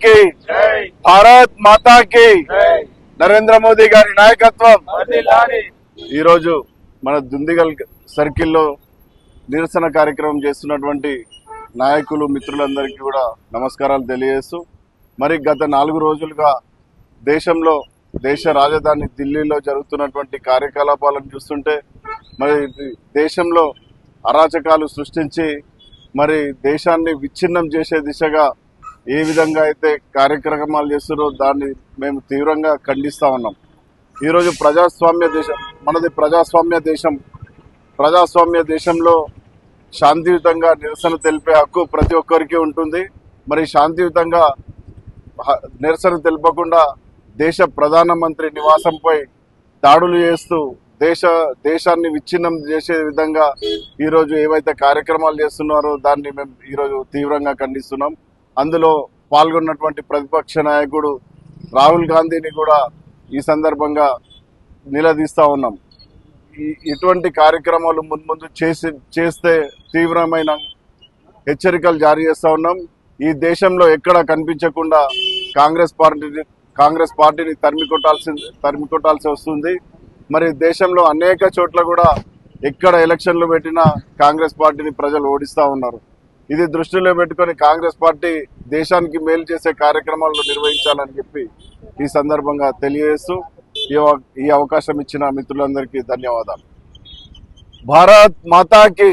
की భారత్ మాతా की నరేంద్ర మోదీ గారి నాయకత్వం ఈ రోజు మన దుందిగల్ సర్కిల్లో నిరసన కార్యక్రమం చేస్తున్నటువంటి నాయకులు మిత్రులందరికీ కూడా నమస్కారాలు తెలియజేస్తూ మరి గత 4 రోజులుగా దేశంలో దేశ రాజధాని ఢిల్లీలో జరుగుతున్నటువంటి కార్యకలాపాలను చూస్తుంటే మరి దేశంలో అరాచకాలు సృష్టించి మరి దేశాన్ని విచ్ఛిన్నం చేసే దిశగా ఏ విధంగా అయితే కార్యక్రమాలు చేస్తున్నారో దాన్ని మేము తీవ్రంగా ఖండిస్తా ఉన్నాం. ఈరోజు ప్రజాస్వామ్య దేశం మనది. ప్రజాస్వామ్య దేశంలో శాంతియుతంగా నిరసన తెలిపే హక్కు ప్రతి ఒక్కరికి ఉంటుంది. మరి శాంతియుతంగా నిరసన తెలపకుండా దేశ ప్రధానమంత్రి నివాసంపై దాడులు చేస్తూ దేశాన్ని విచ్ఛిన్నం చేసే విధంగా ఈరోజు ఏవైతే కార్యక్రమాలు చేస్తున్నారో దాన్ని మేము ఈరోజు తీవ్రంగా ఖండిస్తున్నాం. అందులో పాల్గొన్నటువంటి ప్రతిపక్ష నాయకుడు రాహుల్ గాంధీని కూడా ఈ సందర్భంగా నిలదీస్తా ఉన్నాం. ఇటువంటి కార్యక్రమాలు ముందు చేస్తే తీవ్రమైన హెచ్చరికలు జారీ చేస్తా ఉన్నాం. ఈ దేశంలో ఎక్కడ కనిపించకుండా కాంగ్రెస్ పార్టీని తరిమి కొట్టాల్సి వస్తుంది. మరి దేశంలో అనేక చోట్ల కూడా ఎక్కడ ఎలక్షన్లు పెట్టినా కాంగ్రెస్ పార్టీని ప్రజలు ఓడిస్తా ఉన్నారు. ఇది దృష్టిలో పెట్టుకొని కాంగ్రెస్ పార్టీ దేశానికి మేలు చేసే కార్యక్రమాలను నిర్వహించాలని చెప్పి ఈ సందర్భంగా తెలియజేస్తూ ఈ అవకాశం ఇచ్చిన మిత్రులందరికీ ధన్యవాదాలు. భారత్ మాతా కీ